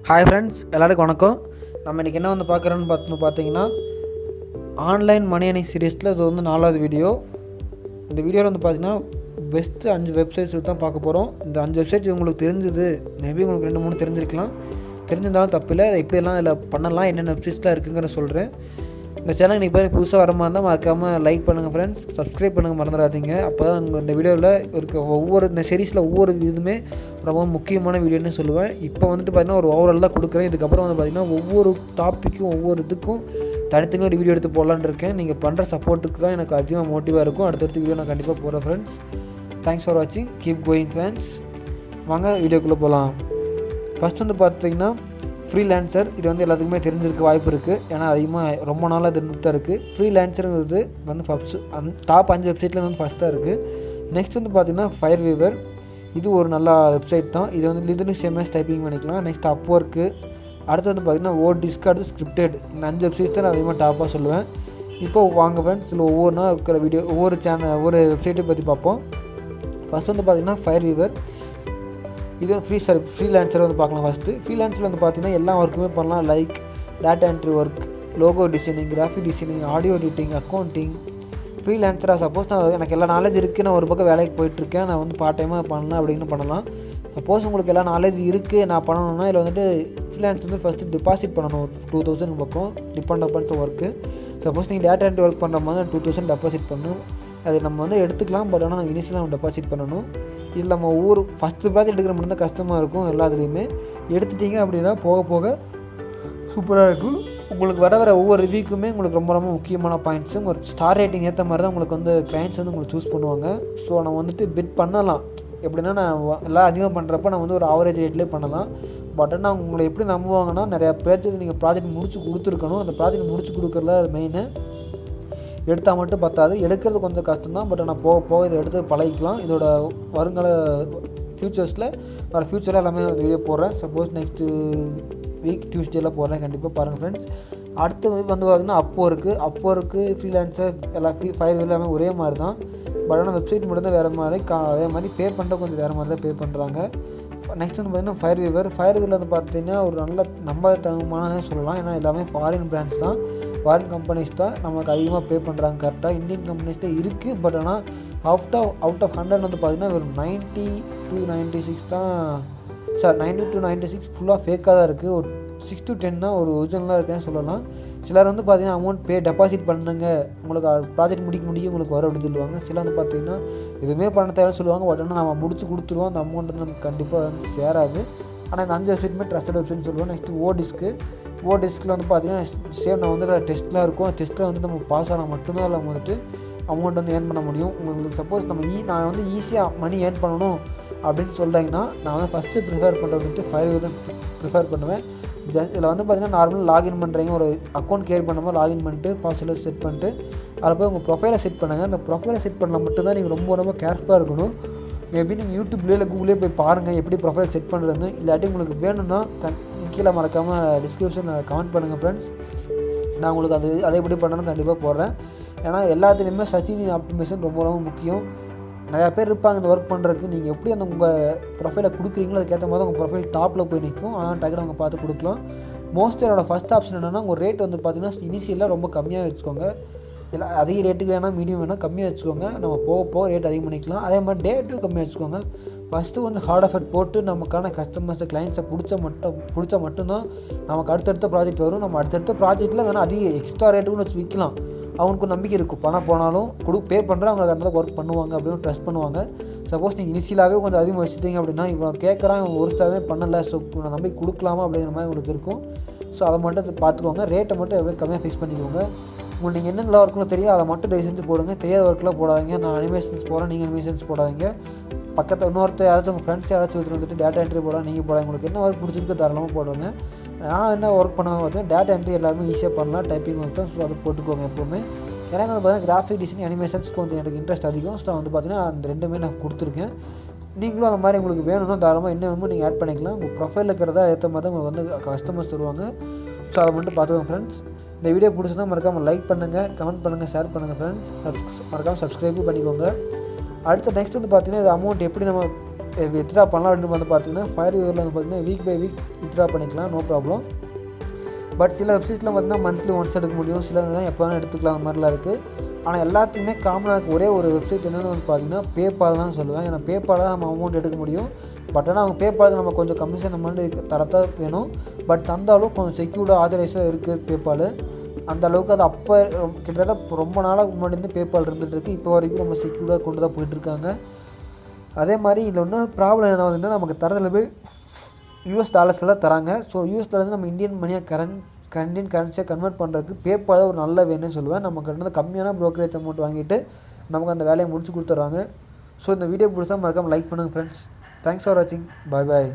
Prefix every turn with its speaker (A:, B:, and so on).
A: Hi friends, எல்லாருக்கும் வணக்கம். நம்ம இன்றைக்கி என்ன வந்து பார்க்குறோன்னு பார்த்தீங்கன்னா ஆன்லைன் மணி ஏர்னிங் சீரீஸில் இது வந்து 4வது வீடியோ. இந்த வீடியோவில் வந்து பார்த்திங்கன்னா பெஸ்ட்டு 5 வெப்சைட்ஸ் தான் பார்க்க போகிறோம். இந்த 5 வெப்சைட்ஸ் உங்களுக்கு தெரிஞ்சது, மேபி உங்களுக்கு 2-3 தெரிஞ்சிருக்கலாம். தெரிஞ்சிருந்தாலும் தப்பில்லை. அதை எப்படியெல்லாம் இதில் பண்ணலாம், என்னென்ன வெப்சைட்ஸ்லாம் இருக்குங்கிற சொல்கிறேன். இந்த சேனல் இன்றைக்கி போய் புதுசாக வர மாதிரி இருந்தால் மறக்காமல் லைக் பண்ணுங்கள் ஃப்ரெண்ட்ஸ், சப்ஸ்கிரைப் பண்ணுங்கள் மறந்துடாதீங்க. அப்போ தான் இந்த வீடியோவில் இருக்க இந்த சீரீஸில் ஒவ்வொரு இதுவுமே ரொம்ப முக்கியமான வீடியோன்னு சொல்லுவேன். இப்போ வந்துட்டு பார்த்திங்கன்னா ஒரு ஓவரால் தான் கொடுக்குறேன். இதுக்கப்புறம் வந்து பார்த்திங்கன்னா ஒவ்வொரு டாப்பிக்கும் ஒவ்வொரு இதுக்கும் தனித்தனி ஒரு வீடியோ எடுத்து போடலான்னு இருக்கேன். நீங்கள் பண்ணுற சப்போர்ட்டுக்கு தான் எனக்கு அதிகமாக மோட்டிவாக இருக்கும். அடுத்தடுத்த வீடியோ நான் கண்டிப்பாக போடுறேன் ஃப்ரெண்ட்ஸ். தேங்க்ஸ் ஃபார் வாட்சிங், கீப் கோயிங் ஃப்ரெண்ட்ஸ். வாங்க வீடியோக்குள்ளே போகலாம். ஃபஸ்ட் வந்து பார்த்திங்கன்னா ஃப்ரீலான்சர். இது வந்து எல்லாத்துக்குமே தெரிஞ்சிருக்க வாய்ப்பு இருக்குது. ஏன்னா அதிகமாக ரொம்ப நாளாக தெரிஞ்சுட்டு தான் இருக்குது. ஃப்ரீலான்சருங்கிறது வந்து டாப் 5 வெப்சைட்டில் வந்து ஃபஸ்ட்டாக இருக்குது. நெக்ஸ்ட் வந்து பார்த்திங்கன்னா ஃபயர்வீவர். இது ஒரு நல்ல வெப்சைட் தான். இது வந்து லிசனிங் சேமஸ் டைப்பிங் பண்ணிக்கலாம். நெக்ஸ்ட் அப்வொர்க்கு. அடுத்து வந்து பார்த்திங்கன்னா ஓடிஸ்க், அடுத்து ஸ்கிரிப்டட். இந்த 5 வெப்சைட்ஸ் தான் நான் அதிகமாக டாப்பாக சொல்லுவேன். இப்போது வாங்க ஃப்ரெண்ட்ஸ், இதில் ஒவ்வொரு நாள் இருக்கிற வீடியோ ஒவ்வொரு வெப்சைட்டை பற்றி பார்ப்போம். ஃபஸ்ட் வந்து பார்த்திங்கன்னா ஃபயர்வீவர். இது ஃப்ரீலான்சர் வந்து பார்க்கலாம். ஃபஸ்ட்டு ஃப்ரீலான்சரில் வந்து பார்த்திங்கன்னா எல்லா ஒர்க்குமே பண்ணலாம். Like data entry work, logo designing, graphic designing, audio editing, accounting. ஃப்ரீலான்சராக சப்போஸ் நான் எனக்கு எல்லா நாலேஜ் இருக்குது, நான் ஒரு பக்கம் வேலைக்கு போயிட்டுருக்கேன், நான் வந்து பார்ட் டைமாக பண்ணலாம் அப்படின்னு பண்ணலாம். சப்போஸ் உங்களுக்கு எல்லா நாலேஜ் இருக்குது நான் பண்ணணும்னா இதில் வந்துட்டு ஃப்ரீலான்ஸ் வந்து ஃபஸ்ட்டு டெபாசிட் பண்ணணும். 2000 பக்கம் டிபெண்ட் அப்பான் ஒர்க்கு. சப்போஸ் நீங்கள் டேட்டா என்ட்ரி ஒர்க் பண்ணுற மாதிரி 2000 டெபாசிட் பண்ணணும். அது நம்ம வந்து எடுத்துக்கலாம். பட் ஆனால் நம்ம இனிஷியலாக நம்ம டெபாசிட் பண்ணணும். இதில் நம்ம ஒவ்வொரு ஃபஸ்ட்டு ப்ராஜெக்ட் எடுக்கிற மட்டும் தான் கஷ்டமாக இருக்கும். எல்லாத்துலேயுமே எடுத்துட்டிங்க அப்படின்னா போக போக சூப்பராக இருக்கும். உங்களுக்கு வர ஒவ்வொரு ரிவ்யூக்குமே உங்களுக்கு ரொம்ப ரொம்ப முக்கியமான பாயிண்ட்ஸு, ஒரு ஸ்டார் ரேட்டிங் ஏற்ற மாதிரி தான் உங்களுக்கு வந்து கிளைண்ட்ஸ் வந்து உங்களுக்கு சூஸ் பண்ணுவாங்க. ஸோ நம்ம வந்துட்டு பிட் பண்ணலாம். எப்படின்னா நான் எல்லாம் அதிகமாக பண்ணுறப்ப நான் வந்து ஒரு ஆவரேஜ் ரேட்லேயே பண்ணலாம். பட் ஆனால் உங்களை எப்படி நம்புவாங்கன்னா நிறையா பேருக்கு நீங்கள் ப்ராஜெக்ட் முடிச்சு கொடுத்துருக்கணும். அந்த ப்ராஜெக்ட் முடிச்சு கொடுக்குறதுல மெயினு. எடுத்தால் மட்டும் பத்தாது, எடுக்கிறது கொஞ்சம் கஷ்டம் தான். பட் ஆனால் போக போக இதை எடுத்து பழகிக்கலாம். இதோட வருங்கால ஃப்யூச்சரில் எல்லாமே வீடியோ போடுறேன். சப்போஸ் நெக்ஸ்ட்டு வீக் டியூஸ்டேயில் போடுறேன், கண்டிப்பாக பாருங்கள் ஃப்ரெண்ட்ஸ். அடுத்து வந்து பார்த்திங்கன்னா அப்போருக்கு ஃப்ரீலான்சர் எல்லாம் ஃபயர் எல்லாமே ஒரே மாதிரி தான். பட் ஆனால் வெப்சைட் மட்டும் தான் வேறு மாதிரி அதே மாதிரி பே பண்ணுற கொஞ்சம் வேறு மாதிரி தான் பே பண்ணுறாங்க. நெக்ஸ்ட் வந்து பார்த்திங்கன்னா ஃபயர்வீரில் வந்து பார்த்திங்கன்னா ஒரு நல்ல நம்பகத்தனமானதே சொல்லலாம். ஏன்னா எல்லாமே ஃபாரின் பிராண்ட்ஸ் தான், ஃபாரின் கம்பெனிஸ் தான் நமக்கு அதிகமாக பே பண்ணுறாங்க. கரெக்டாக இந்தியன் கம்பெனிஸ் தான் இருக்குது. பட் ஆனால் அவுட் ஆஃப் 100 வந்து பார்த்திங்கன்னா ஒரு 90 to 96 தான் 90 to 96 ஃபுல்லாக ஃபேக்காக தான் இருக்குது. ஒரு 6 to 10 தான் ஒரு ஒரிஜினலாக இருக்குன்னு சொல்லலாம். சிலர் வந்து பார்த்திங்கன்னா அமௌண்ட் டெபாசிட் பண்ணுங்க, உங்களுக்கு ப்ராஜெக்ட் முடிக்க உங்களுக்கு வரும் அப்படின்னு சொல்லுவாங்க. சிலர் வந்து பார்த்திங்கன்னா எதுவுமே பண்ண தேவைன்னு சொல்லுவாங்க. பட் ஆனால் நம்ம முடிச்சு கொடுத்துருவோம், அந்த அமௌண்ட் வந்து நமக்கு கண்டிப்பாக வந்து சேராது. ஆனால் இந்த 5 வெப்சைட்டுமே ட்ரஸ்டட் வெப்சைட்னு சொல்லுவோம். நெக்ஸ்ட்டு ஓடிஸ்கில் வந்து பார்த்திங்கன்னா நான் வந்து டெஸ்ட்லாம் இருக்கும். டெஸ்ட்டில் வந்து நம்ம பாஸ் ஆனால் மட்டும்தான் அதில் வந்துட்டு அமௌண்ட் வந்து ஏர்ன் பண்ண முடியும். உங்களுக்கு சப்போஸ் நான் வந்து ஈஸியாக மணி ஏர்ன் பண்ணணும் அப்படின்னு சொல்கிறீங்கன்னா நான் வந்து ஃபஸ்ட்டு ப்ரிஃபர் பண்ணுறது வந்துட்டு ஃபயர்வீர் தான் ப்ரிஃபர் பண்ணுவேன். இதில் வந்து பார்த்திங்கன்னா நார்மலாக லாகின் பண்ணுறீங்க, ஒரு அக்கௌண்ட் கிரியேட் பண்ணும்போது லாகின் பண்ணிட்டு பாஸ்வேர்டு செட் பண்ணிட்டு அதில் போய் உங்கள் ப்ரொஃபைலை செட் பண்ணுங்கள். அந்த ப்ரொஃபைலை செட் பண்ணால் மட்டும்தான் நீங்கள் ரொம்ப ரொம்ப கேர்ஃபுல்லாக இருக்கணும். மேபி நீங்கள் யூடியூப்லேயே இல்லை கூகுளே போய் பாருங்கள் எப்படி ப்ரொஃபைல் செட் பண்ணுறதுன்னு. இல்லாட்டி உங்களுக்கு வேணும்னா கீழே மறக்காமல் டிஸ்கிரிப்ஷனில் கமெண்ட் பண்ணுங்கள் ஃப்ரெண்ட்ஸ். நான் உங்களுக்கு அதை எப்படி பண்ணணும்னு கண்டிப்பாக போடுறேன். ஏன்னா எல்லாத்துலேயுமே சர்ச் இன்ஜின் ஆப்டிமைசேஷன் ரொம்ப ரொம்ப முக்கியம். நிறையா பேர் இருப்பாங்க இந்த ஒர்க் பண்ணுறதுக்கு. நீங்கள் எப்படி அந்த உங்கள் ப்ரொஃபைலை கொடுக்குறீங்களோ அதுக்கேற்ற மாதிரி உங்கள் ப்ரொஃபைல் டாப்பில் போய் நிற்கும். ஆனால் டக்குனு அவங்க பார்த்து கொடுக்கலாம். மோஸ்ட் என்னோடய ஃபஸ்ட் ஆப்ஷன் என்னென்னா உங்கள் ரேட் வந்து பார்த்திங்கன்னா இனிஷியலாக ரொம்ப கம்மியாக வச்சுக்கோங்க. இல்லை அதிக ரேட்டுக்கு வேணால் மீடியம் வேணால் கம்மியாக வச்சுக்கோங்க. நம்ம போக ரேட் அதிகம் பண்ணிக்கலாம். அதே மாதிரி டேட்டும் கம்மியாக வச்சுக்கோங்க. ஃபஸ்ட்டு வந்து ஹார்ட் எஃபர்ட் போட்டு நமக்கான கஸ்டமர்ஸை கிளைண்ட்ஸை பிடிச்சா மட்டும்தான் நமக்கு அடுத்தடுத்த ப்ராஜெக்ட் வரும். நம்ம அடுத்தடுத்த ப்ராஜெக்ட்டில் வேணால் அதிக எக்ஸ்ட்ரா ரேட்டுன்னு வச்சு விற்கலாம். அவனுக்கு நம்பிக்கை இருக்கும், பணம் போனாலும் பே பண்ணுறேன் அவங்களுக்கு அந்த ஒர்க் பண்ணுவாங்க அப்படின்னு ட்ரஸ்ட் பண்ணுவாங்க. சப்போஸ் நீங்கள் இனிஷியலாகவே கொஞ்சம் அதிகமாக வச்சுட்டீங்க அப்படின்னா இவன் கேட்குறான், இவன் ஒரு ஸ்டாவே பண்ணலை, ஸோ நான் நம்பி கொடுக்கலாமா அப்படிங்கிற மாதிரி உங்களுக்கு இருக்கும். ஸோ அதை மட்டும் பார்த்துக்கோங்க. ரேட்டை மட்டும் எவ்வளோ கம்மியாக ஃபிக்ஸ் பண்ணிக்கோங்க. உங்களுக்கு நீங்கள் என்னென்ன ஒர்க்கில் தெரியும் அதை மட்டும் தயவு செஞ்சு போடுங்க. தெரியாத ஒர்க்கில் போடாதீங்க. நான் அனிமேஷன்ஸ் போகிறேன், நீங்கள் அனிமேஷன்ஸ் போடாதீங்க. பக்கத்தில் இன்னொருத்தர் யாராச்சும் உங்கள் ஃப்ரெண்ட்ஸ் யாராச்சும் ஒருத்தர் வந்துட்டு டேட்டா என்ட்ரி போட நீங்கள் போட உங்களுக்கு என்ன ஒர்க் பிடிச்சிருக்கு தாராளமாக போடுங்க. நான் என்ன ஒர்க் பண்ணுவேன் பார்த்தீங்கன்னா டேட்டா என்ட்ரி எல்லாருமே ஈஸியாக பண்ணலாம், டைப்பிங் ஒர்க் தான். ஸோ அதை போட்டுக்கோங்க எப்போவுமே. எனக்கு வந்து பார்த்தீங்கன்னா கிராஃபிக் டிசைன் அனிமேஷன்ஸ் கொஞ்சம் எனக்கு இன்ட்ரெஸ்ட் அதிகம். ஸோ வந்து பார்த்தீங்கன்னா அந்த ரெண்டுமே நான் கொடுத்துருக்கேன். நீங்களும் அந்த மாதிரி உங்களுக்கு வேணும்னா தாராளமாக என்ன வேணுமோ நீங்கள் ஆட் பண்ணிக்கலாம். உங்கள் ப்ரொஃபைல் இருக்கிறதா ஏற்ற மாதிரி தான் உங்களுக்கு வந்து கஸ்டமர்ஸ் தருவாங்க. ஸோ அதை மட்டும் பார்த்துக்கோங்க ஃப்ரெண்ட்ஸ். இந்த வீடியோ பிடிச்சதா மறக்காமல் லைக் பண்ணுங்கள், கமெண்ட் பண்ணுங்கள், ஷேர் பண்ணுங்கள் ஃப்ரெண்ட்ஸ். மறக்காமல் சப்ஸ்கிரைபும் பண்ணிக்கோங்க. அடுத்த நெக்ஸ்ட் வந்து பார்த்திங்கன்னா இது அமௌண்ட் எப்படி நம்ம வித்ட்ரா பண்ணலாம் அப்படின்னு வந்து பார்த்தீங்கன்னா ஃபயர்வேவில் வந்து பார்த்தீங்கன்னா வீக் பை வீக் வித்ட்ரா பண்ணிக்கலாம், நோ ப்ராப்ளம். பட் சில வெப்சைட்ஸில் பார்த்தீங்கன்னா மந்த்லி ஒன்ஸ் எடுக்க முடியும், சில எப்போ வேணால் எடுத்துக்கலாம், அந்த மாதிரிலாம் இருக்குது. ஆனால் எல்லாத்துக்குமே காமனாக ஒரே ஒரு வெப்சைட் என்னென்னு வந்து பார்த்தீங்கன்னா பேபால் தான் சொல்லுவேன். ஏன்னா பேபால் தான் நம்ம அமௌண்ட் எடுக்க முடியும். பட் ஆனால் அவங்க பேபாலுக்கு நம்ம கொஞ்சம் கமிஷன் அமௌண்ட் தரத்தான் வேணும். பட் தந்தாலும் கொஞ்சம் செக்யூர்டாக ஆதரைஸாக இருக்குது பேபால். அந்த அளவுக்கு அது அப்போ கிட்டத்தட்ட ரொம்ப நாளாக முன்னாடி இருந்து பேபால் இருந்துகிட்ருக்கு. இப்போ வரைக்கும் ரொம்ப செக்யூர்டாக கொண்டு தான் போயிட்டுருக்காங்க. அதே மாதிரி இதில் ஒன்றும் ப்ராப்ளம் என்ன ஆகுதுன்னா, நமக்கு தரதில் போய் யூஎஸ் டாலர்ஸில் தான் தராங்க. ஸோ யூஎஸ் டாலர்ஸ் நம்ம இந்தியன் மணியாக இந்தியன் கரன்சியாக கன்வெர்ட் பண்ணுறதுக்கு பேபால் ஒரு நல்ல வேணும்னு சொல்லுவேன். நம்ம கிட்ட கம்மியான ப்ரோக்கரேஜ் அமௌண்ட் வாங்கிட்டு நமக்கு அந்த வேலையை முடிச்சு கொடுத்துட்றாங்க. ஸோ இந்த வீடியோ பிடிச்சா மறக்காமல் லைக் பண்ணுங்கள் ஃப்ரெண்ட்ஸ். தேங்க்ஸ் ஃபார் வாட்சிங். பாய் பாய்.